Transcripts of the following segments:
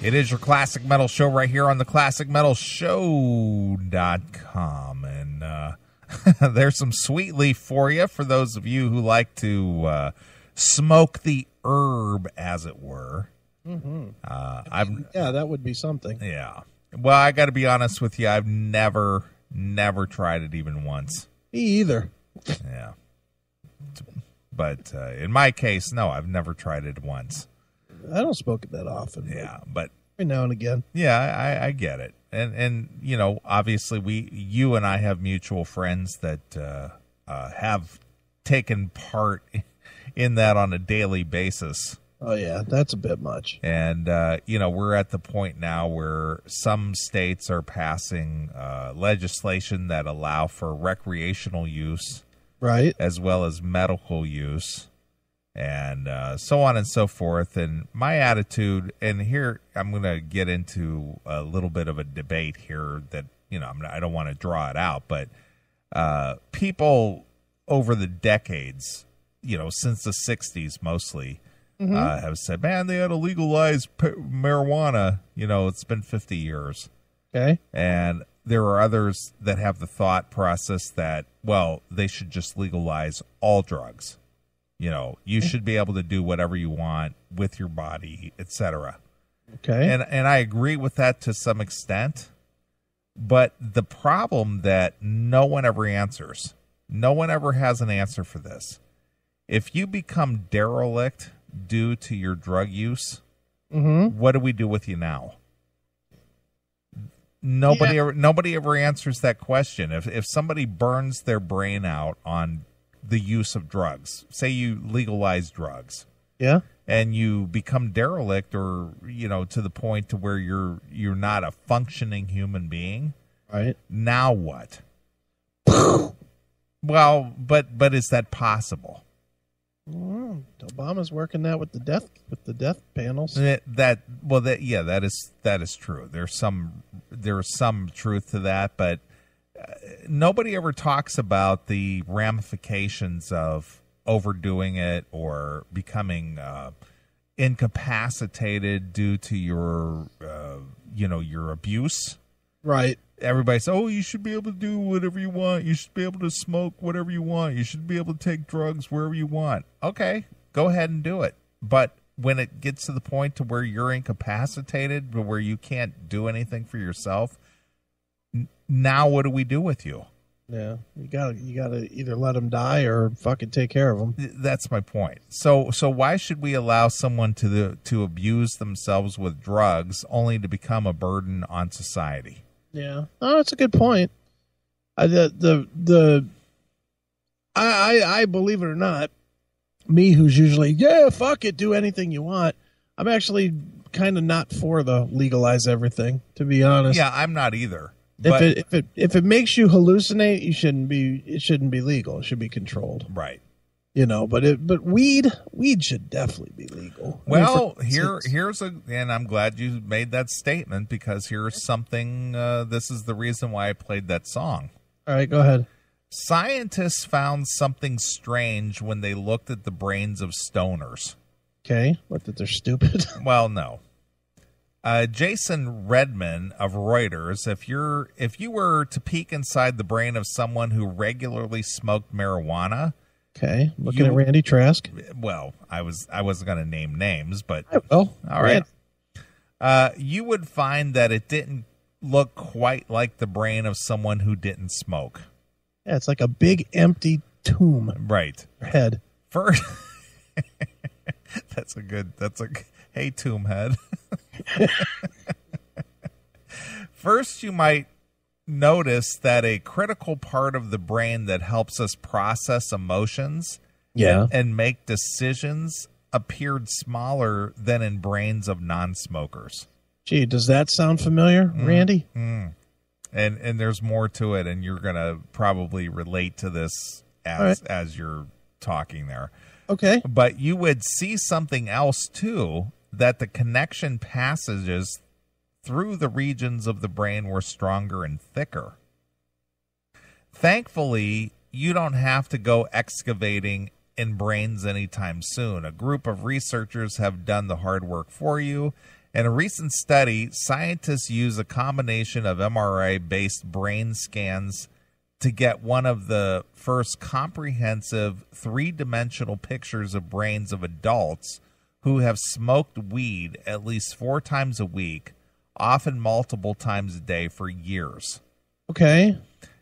It is your Classic Metal Show right here on the ClassicMetalShow.com. And there's some Sweet Leaf for you for those of you who like to smoke the herb, as it were. Mm-hmm. That would be something. Yeah. Well, I got to be honest with you. I've never tried it even once. Me either. Yeah. But in my case, no, I've never tried it once. I don't smoke it that often. Yeah, but every now and again. Yeah, I get it. And you know, obviously you and I have mutual friends that have taken part in that on a daily basis. Oh yeah, that's a bit much. And you know, we're at the point now where some states are passing legislation that allow for recreational use, right, as well as medical use. And so on and so forth. And my attitude, and here I'm going to get into a little bit of a debate here that, you know, I don't want to draw it out, but people over the decades, you know, since the 60s mostly, have said, man, they had to legalize marijuana. You know, it's been 50 years. Okay. And there are others that have the thought process that, well, they should just legalize all drugs. You know, you should be able to do whatever you want with your body, etc. Okay. And I agree with that to some extent. But the problem that no one ever answers, no one ever has an answer for this. If you become derelict due to your drug use, what do we do with you now? Nobody ever answers that question. If somebody burns their brain out on the use of drugs, say you legalize drugs, and you become derelict, or you know, to the point to where you're not a functioning human being, right? Now what? Well, but is that possible? Obama's working that with the death panels. That is true. There's some truth to that, but nobody ever talks about the ramifications of overdoing it or becoming incapacitated due to your abuse. Right. Everybody says, oh, you should be able to do whatever you want. You should be able to smoke whatever you want. You should be able to take drugs wherever you want. Okay, go ahead and do it. But when it gets to the point to where you're incapacitated, where you can't do anything for yourself, now what do we do with you? Yeah, you gotta either let them die or fucking take care of them. That's my point. So why should we allow someone to abuse themselves with drugs only to become a burden on society? Yeah, oh, that's a good point. I believe it or not, me who's usually fuck it, do anything you want. I'm actually kind of not for the legalize everything, to be honest. Yeah, I'm not either. If it makes you hallucinate, it shouldn't be legal. It should be controlled. Right. You know, but weed should definitely be legal. Well, and I'm glad you made that statement, because here's something, this is the reason why I played that song. All right, go ahead. Scientists found something strange when they looked at the brains of stoners. Okay, what, that they're stupid? Well, no. Jason Redman of Reuters, if you were to peek inside the brain of someone who regularly smoked marijuana. Okay, looking at Randy Trask. Well, I wasn't going to name names, but all right. You would find that it didn't look quite like the brain of someone who didn't smoke. Yeah, it's like a big empty tomb. Right. Head. First, hey, tomb head. First, you might notice that a critical part of the brain that helps us process emotions and make decisions appeared smaller than in brains of non-smokers. Gee, does that sound familiar, Randy? And there's more to it, and you're going to probably relate to this as you're talking there. Okay. But you would see something else, too, that the connection passages through the regions of the brain were stronger and thicker. Thankfully, you don't have to go excavating in brains anytime soon. A group of researchers have done the hard work for you, In a recent study, scientists used a combination of MRI-based brain scans to get one of the first comprehensive three-dimensional pictures of brains of adults who have smoked weed at least 4 times a week, often multiple times a day for years. Okay.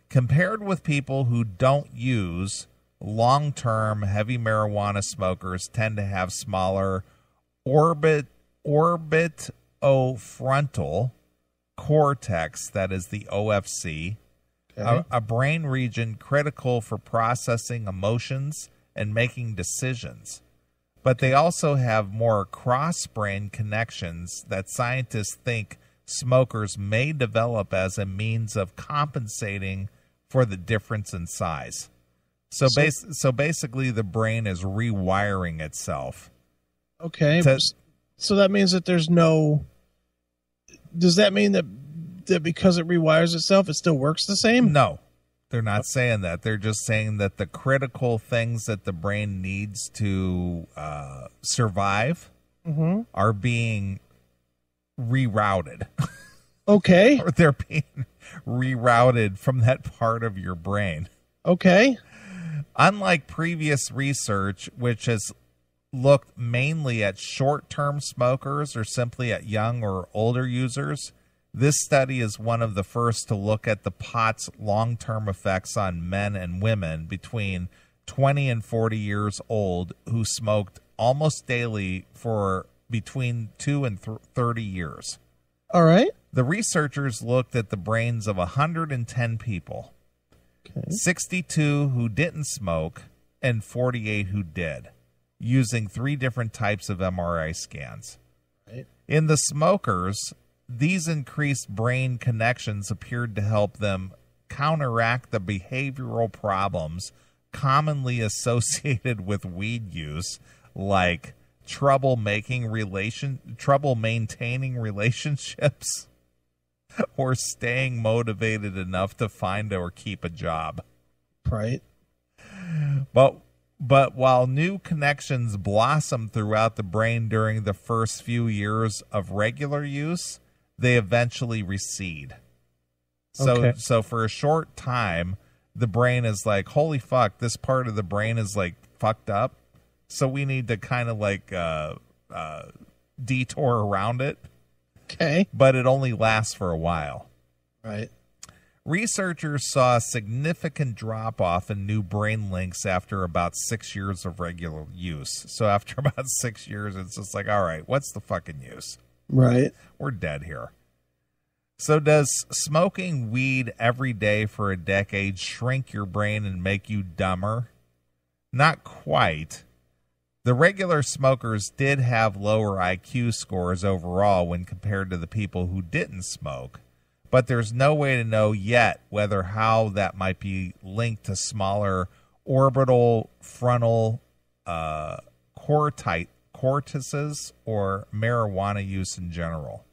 Compared with people who don't use, long-term heavy marijuana smokers tend to have smaller orbitofrontal cortex, that is the OFC, a brain region critical for processing emotions and making decisions. But they also have more cross-brain connections that scientists think smokers may develop as a means of compensating for the difference in size. So basically, the brain is rewiring itself. Okay. So that means that there's no... Does that mean that because it rewires itself, it still works the same? No, they're not saying that. They're just saying that the critical things that the brain needs to survive are being rerouted. Okay. Or they're being rerouted from that part of your brain. Okay. Unlike previous research, which has looked mainly at short-term smokers or simply at young or older users, this study is one of the first to look at the pot's long-term effects on men and women between 20 and 40 years old who smoked almost daily for between 2 and 30 years. All right. The researchers looked at the brains of 110 people, 62 who didn't smoke and 48 who did, using 3 different types of MRI scans. Right. In the smokers, these increased brain connections appeared to help them counteract the behavioral problems commonly associated with weed use, like trouble maintaining relationships or staying motivated enough to find or keep a job. Right. But while new connections blossom throughout the brain during the first few years of regular use, they eventually recede. So for a short time, the brain is like, holy fuck, this part of the brain is like fucked up. So we need to kind of like detour around it. Okay. But it only lasts for a while. Right. Researchers saw a significant drop-off in new brain links after about 6 years of regular use. So after about 6 years, it's just like, all right, what's the fucking use? Right. We're dead here. So does smoking weed every day for a decade shrink your brain and make you dumber? Not quite. The regular smokers did have lower IQ scores overall when compared to the people who didn't smoke, but there's no way to know yet whether how that might be linked to smaller orbital frontal cortices or marijuana use in general.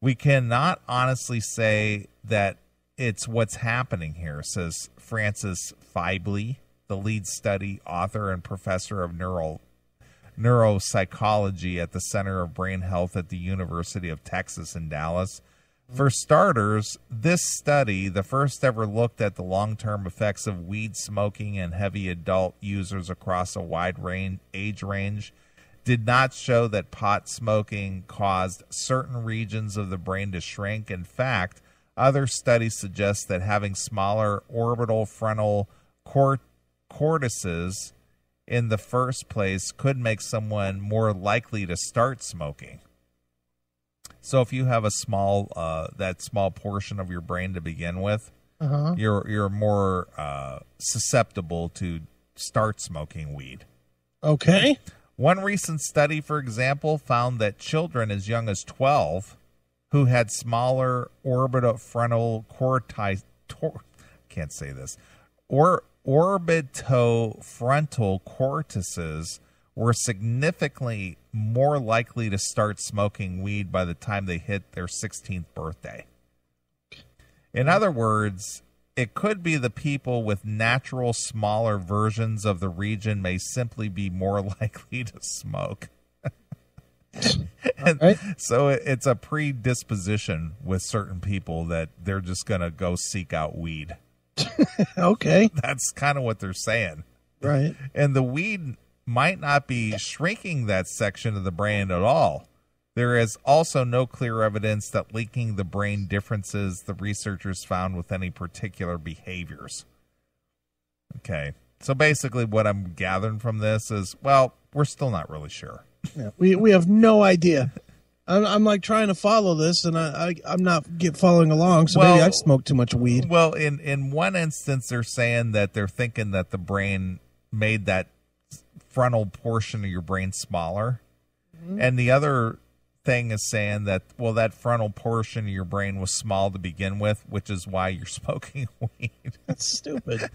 We cannot honestly say that it's what's happening here, says Francis Feibley, the lead study author and professor of neuropsychology at the Center of Brain Health at the University of Texas in Dallas. For starters, this study, the first ever, looked at the long-term effects of weed smoking in heavy adult users across a wide age range, did not show that pot smoking caused certain regions of the brain to shrink. In fact, other studies suggest that having smaller orbital frontal cortices in the first place could make someone more likely to start smoking. So if you have a small that small portion of your brain to begin with, you're more susceptible to start smoking weed. Okay. One recent study, for example, found that children as young as 12 who had smaller orbitofrontal orbitofrontal cortices were significantly more likely to start smoking weed by the time they hit their 16th birthday. In other words, it could be the people with natural smaller versions of the region may simply be more likely to smoke. Right? So it's a predisposition with certain people that they're just going to go seek out weed. Okay. That's kind of what they're saying. Right. And the weed might not be shrinking that section of the brain at all. There is also no clear evidence that linking the brain differences the researchers found with any particular behaviors. Okay. So basically what I'm gathering from this is, well, we're still not really sure. Yeah, we have no idea. I'm like trying to follow this, and I'm not following along. So maybe I've smoked too much weed. Well, in one instance, they're saying that they're thinking that the brain made that frontal portion of your brain smaller, and the other thing is saying that, well, that frontal portion of your brain was small to begin with, which is why you're smoking weed. That's stupid.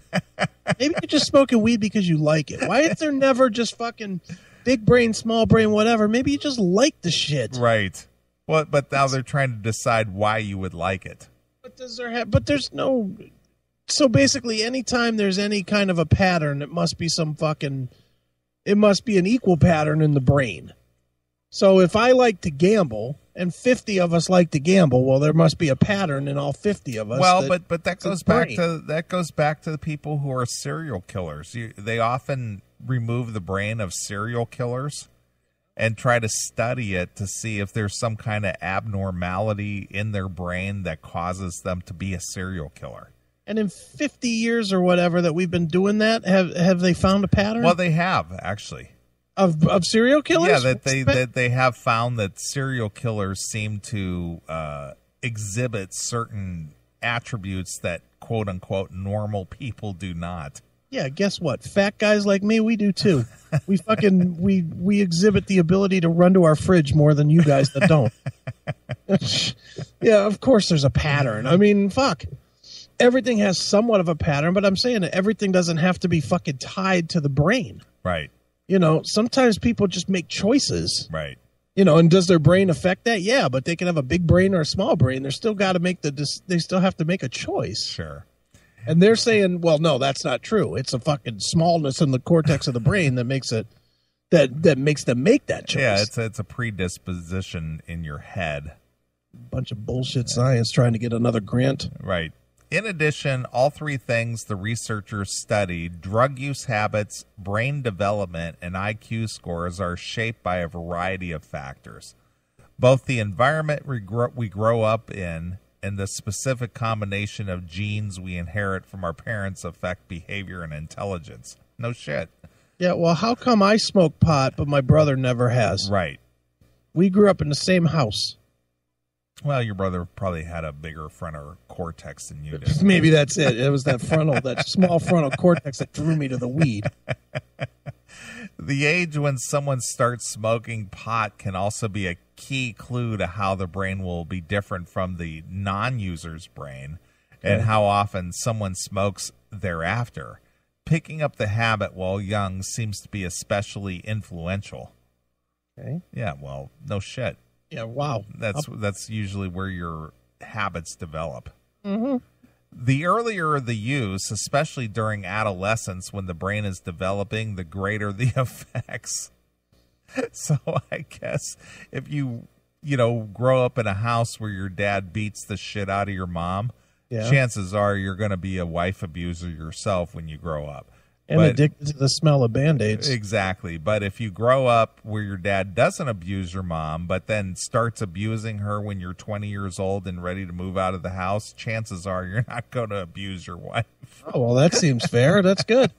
Maybe you're just smoking weed because you like it. Why is there never just fucking big brain, small brain, whatever? Maybe you just like the shit. Right. Well, but now they're trying to decide why you would like it. But there's no. So basically, anytime there's any kind of a pattern, it must be it must be an equal pattern in the brain. So if I like to gamble and 50 of us like to gamble, well, there must be a pattern in all 50 of us. Well, but that goes back to the people who are serial killers. They often remove the brain of serial killers and try to study it to see if there's some kind of abnormality in their brain that causes them to be a serial killer. And in 50 years or whatever that we've been doing that, have they found a pattern? Well, they have, actually. Of serial killers? Yeah, that they have found that serial killers seem to exhibit certain attributes that quote unquote normal people do not. Yeah, guess what? Fat guys like me, we do too. We fucking we exhibit the ability to run to our fridge more than you guys that don't. Yeah, of course there's a pattern. I mean, fuck. Everything has somewhat of a pattern, but I'm saying that everything doesn't have to be fucking tied to the brain. Right. You know, sometimes people just make choices. Right. You know, and does their brain affect that? Yeah, but they can have a big brain or a small brain. They're still got to they still have to make a choice. Sure. And they're saying, well, no, that's not true. It's a fucking smallness in the cortex of the brain that makes it that makes them make that choice. Yeah, it's a predisposition in your head. Bunch of bullshit science trying to get another grant. Right. In addition, all three things the researchers studied, drug use habits, brain development, and IQ scores, are shaped by a variety of factors. Both the environment we grow up in and the specific combination of genes we inherit from our parents affect behavior and intelligence. No shit. Yeah, well, how come I smoke pot, but my brother never has? Right. We grew up in the same house. Well, your brother probably had a bigger frontal cortex than you did. Maybe that's it. It was that small frontal cortex that drew me to the weed. The age when someone starts smoking pot can also be a key clue to how the brain will be different from the non-user's brain and how often someone smokes thereafter. Picking up the habit while young seems to be especially influential. Okay. Yeah, well, no shit. Yeah, wow. That's usually where your habits develop. Mm-hmm. The earlier the use, especially during adolescence when the brain is developing, the greater the effects. So I guess if you grow up in a house where your dad beats the shit out of your mom, chances are you're going to be a wife abuser yourself when you grow up. And addicted to the smell of Band-Aids. Exactly. But if you grow up where your dad doesn't abuse your mom, but then starts abusing her when you're 20 years old and ready to move out of the house, chances are you're not going to abuse your wife. Oh, well, that seems fair. That's good.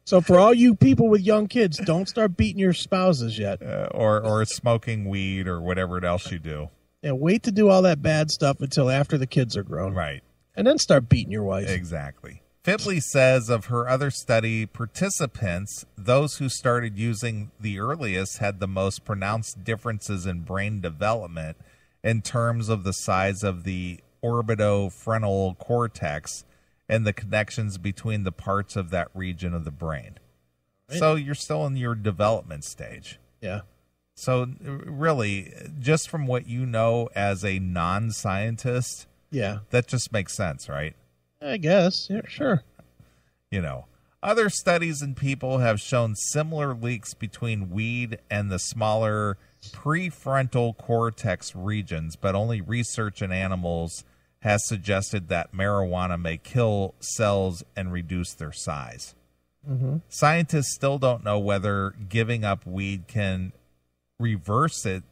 So for all you people with young kids, don't start beating your spouses yet. Or smoking weed or whatever else you do. Yeah, wait to do all that bad stuff until after the kids are grown. Right. And then start beating your wife. Exactly. Fibley says of her other study participants, those who started using the earliest had the most pronounced differences in brain development in terms of the size of the orbitofrontal cortex and the connections between the parts of that region of the brain. Right. So you're still in your development stage. Yeah. So really, just from what you know as a non-scientist, that just makes sense, right? I guess. Yeah, sure. Other studies in people have shown similar links between weed and the smaller prefrontal cortex regions, but only research in animals has suggested that marijuana may kill cells and reduce their size. Mm-hmm. Scientists still don't know whether giving up weed can reverse it.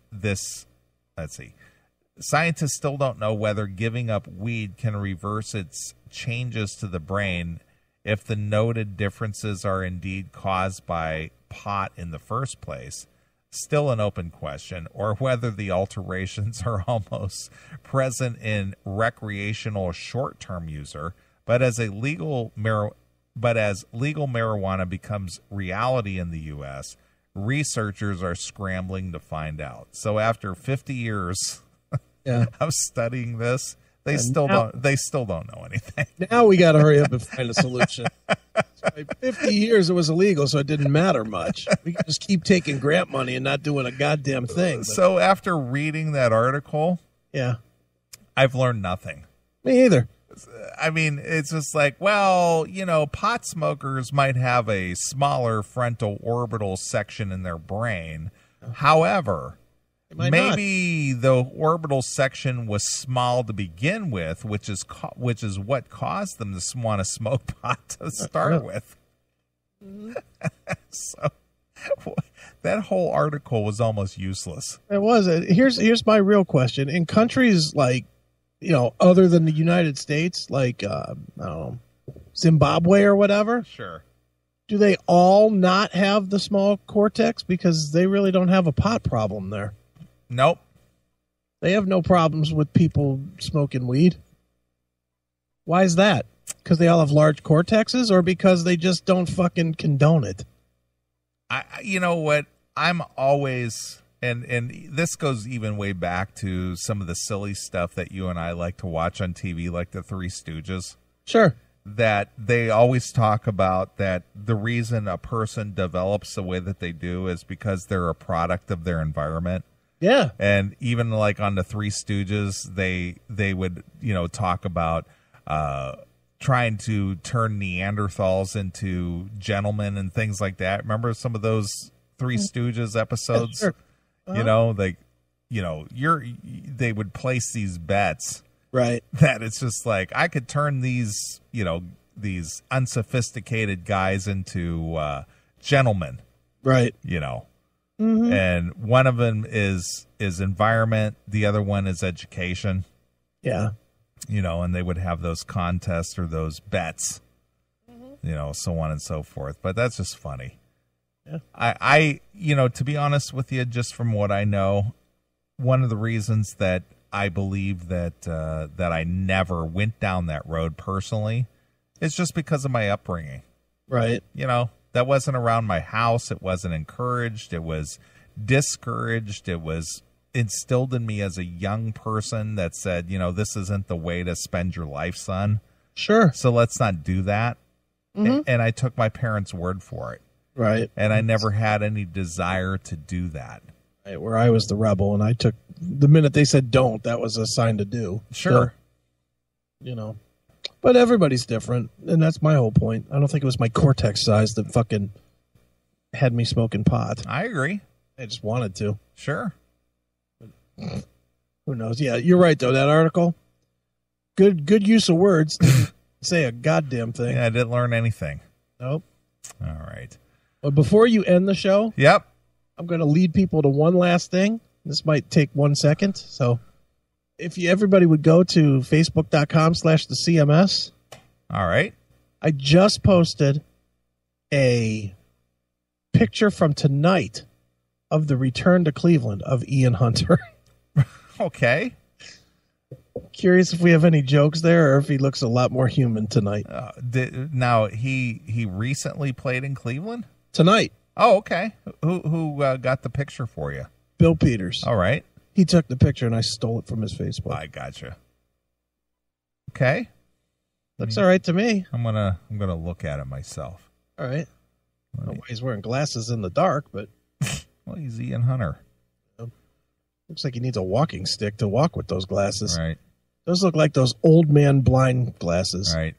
Scientists still don't know whether giving up weed can reverse its changes to the brain if the noted differences are indeed caused by pot in the first place. Still an open question, or whether the alterations are almost present in recreational short-term user, but as legal marijuana becomes reality in the U.S., researchers are scrambling to find out. So after 50 years of studying this, they still don't know anything. Now we got to hurry up and find a solution. So 50 years it was illegal, so it didn't matter much. We could just keep taking grant money and not doing a goddamn thing. But... So after reading that article, I've learned nothing. Me either. I mean, it's just like, well, pot smokers might have a smaller frontal orbital section in their brain. However, maybe the orbital section was small to begin with, which is what caused them to want to smoke pot to start with. So that whole article was almost useless. It was. Here's my real question. In countries like, other than the United States, like I don't know, Zimbabwe or whatever, sure, do they all not have the small cortex because they really don't have a pot problem there? Nope. They have no problems with people smoking weed. Why is that? Because they all have large cortexes, or because they just don't fucking condone it? You know what? I'm always, and this goes even way back to some of the silly stuff that you and I like to watch on TV, like the Three Stooges. Sure. That they always talk about that the reason a person develops the way that they do is because they're a product of their environment. Yeah. And even like on the Three Stooges, they would, talk about trying to turn Neanderthals into gentlemen and things like that. Remember some of those Three Stooges episodes? Yeah, sure. They would place these bets. Right. That it's just like, I could turn these unsophisticated guys into gentlemen. Right. Mm-hmm. And one of them is environment. The other one is education. Yeah. And they would have those contests or those bets, so on and so forth. But that's just funny. Yeah. I to be honest with you, just from what I know, one of the reasons that I believe that I never went down that road personally is just because of my upbringing. Right. That wasn't around my house. It wasn't encouraged. It was discouraged. It was instilled in me as a young person that said, this isn't the way to spend your life, son. Sure. So let's not do that. Mm-hmm. And I took my parents' word for it. Right. And I never had any desire to do that. Right, where I was the rebel, and I took the minute they said don't, that was a sign to do. Sure. So, but everybody's different, and that's my whole point. I don't think it was my cortex size that fucking had me smoking pot. I agree. I just wanted to. Sure. Who knows? Yeah, you're right, though. That article, good use of words. Didn't say a goddamn thing. Yeah, I didn't learn anything. Nope. All right. But before you end the show, yep, I'm going to lead people to one last thing. This might take 1 second. So if everybody would go to facebook.com/thecms. All right. I just posted a picture from tonight of the return to Cleveland of Ian Hunter. Okay. Curious if we have any jokes there or if he looks a lot more human tonight. Now, he recently played in Cleveland? Tonight. Oh, okay. Who got the picture for you? Bill Peters. All right. He took the picture and I stole it from his Facebook. I gotcha. Okay. Looks all right to me. I'm gonna look at it myself. All right. I don't know why he's wearing glasses in the dark, but well, he's Ian Hunter. Looks like he needs a walking stick to walk with those glasses. Right. Those look like those old man blind glasses. Right.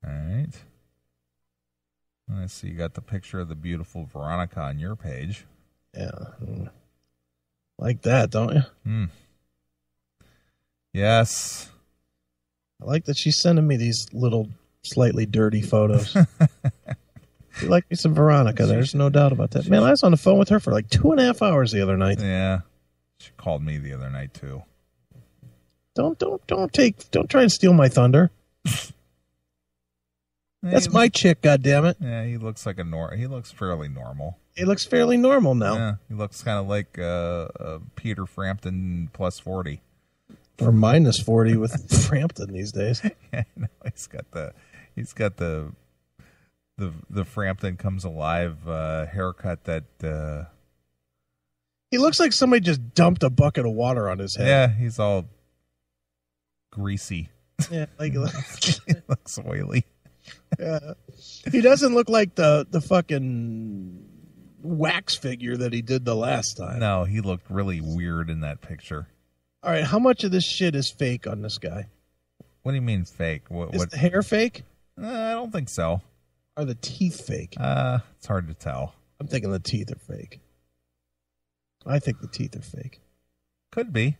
All right. Let's see. You got the picture of the beautiful Veronica on your page. Yeah. Like that, don't you? Yes. I like that she's sending me these little slightly dirty photos. You like me some Veronica. There's no doubt about that. Man, I was on the phone with her for like 2.5 hours the other night. Yeah. She called me the other night too. Don't try and steal my thunder. That's my chick, goddammit. Yeah, he looks like he looks fairly normal. He looks fairly normal now. Yeah, he looks kind of like Peter Frampton plus 40. Or minus 40 with Frampton these days. Yeah, I know. He's got the Frampton comes alive haircut that he looks like somebody just dumped a bucket of water on his head. Yeah, he's all greasy. Yeah, like he looks oily. Yeah. He doesn't look like the fucking wax figure that he did the last time. No, he looked really weird in that picture. All right, how much of this shit is fake on this guy? What do you mean fake? Is the hair fake? I don't think so. Are the teeth fake? It's hard to tell. I'm thinking the teeth are fake. I think the teeth are fake. Could be.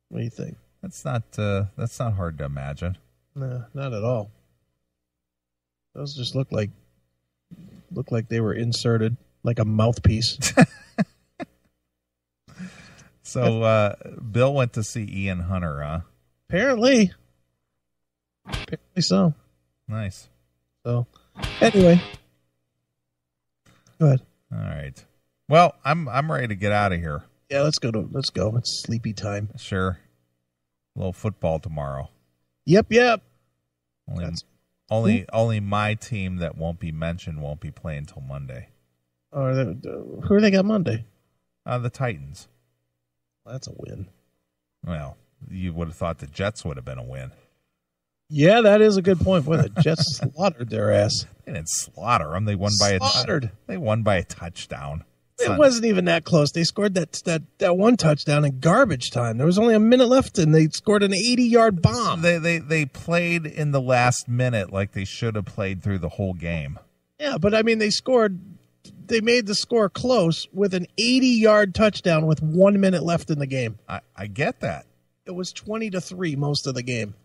What do you think? That's not hard to imagine. No, not at all. Those just look like they were inserted like a mouthpiece. So Bill went to see Ian Hunter, huh? Apparently so. Nice. So anyway, go ahead. All right. Well, I'm ready to get out of here. Yeah, let's go. It's sleepy time. Sure. A little football tomorrow. Yep. Only my team that won't be mentioned won't be playing until Monday. Who are they got Monday? The Titans. That's a win. Well, you would have thought the Jets would have been a win. Yeah, that is a good point. Boy, the Jets slaughtered their ass. They didn't slaughter them. They won by a touchdown. It wasn't even that close. They scored that one touchdown in garbage time. There was only a minute left, and they scored an 80-yard bomb. They played in the last minute like they should have played through the whole game. Yeah, but I mean, they made the score close with an 80-yard touchdown with 1 minute left in the game. I get that. It was 20-3 most of the game.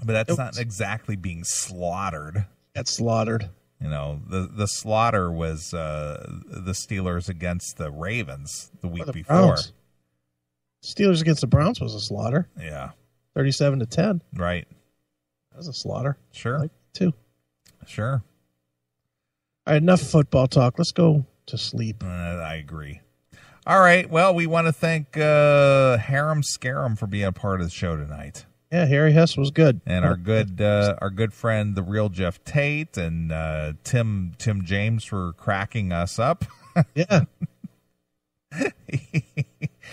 But that's not exactly being slaughtered. That's slaughtered. You know, the slaughter was the Steelers against the Ravens the week before. Browns. Steelers against the Browns was a slaughter. Yeah. 37-10. Right. That was a slaughter. Sure. I like it too. Sure. All right, enough football talk. Let's go to sleep. I agree. All right. Well, we want to thank Harem Scarum for being a part of the show tonight. Yeah, Harry Hess was good. And our good friend, the real Jeff Tate, and Tim James for cracking us up. Yeah.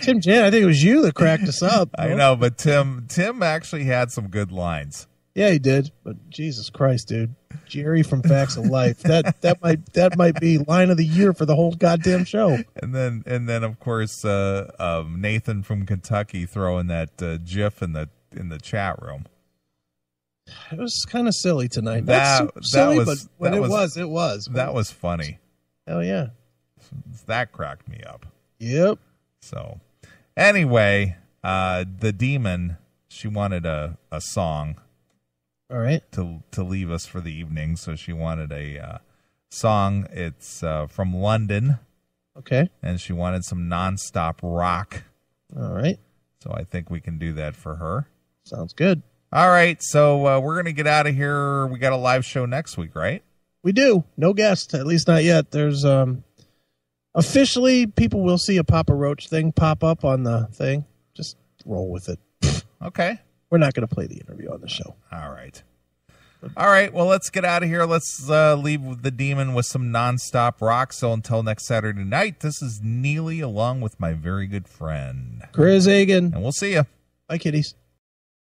Tim James, I think it was you that cracked us up. I know, but Tim actually had some good lines. Yeah, he did. But Jesus Christ, dude. Jerry from Facts of Life. That might be line of the year for the whole goddamn show. And then of course Nathan from Kentucky throwing that GIF in the chat room. It was kind of silly tonight. That was. That was funny. Hell yeah. That cracked me up. Yep. So anyway, the demon, she wanted a song. All right. To leave us for the evening, so she wanted a song. It's from London. Okay. And she wanted some nonstop rock. All right. So I think we can do that for her. Sounds good. All right. So we're going to get out of here. We got a live show next week, right? We do. No guest, at least not yet. There's officially people will see a Papa Roach thing pop up on the thing. Just roll with it. Okay. We're not going to play the interview on the show. All right. All right. Well, let's get out of here. Let's leave the demon with some nonstop rock. So until next Saturday night, this is Neeley along with my very good friend Chris Hagan. And we'll see you. Bye, kiddies.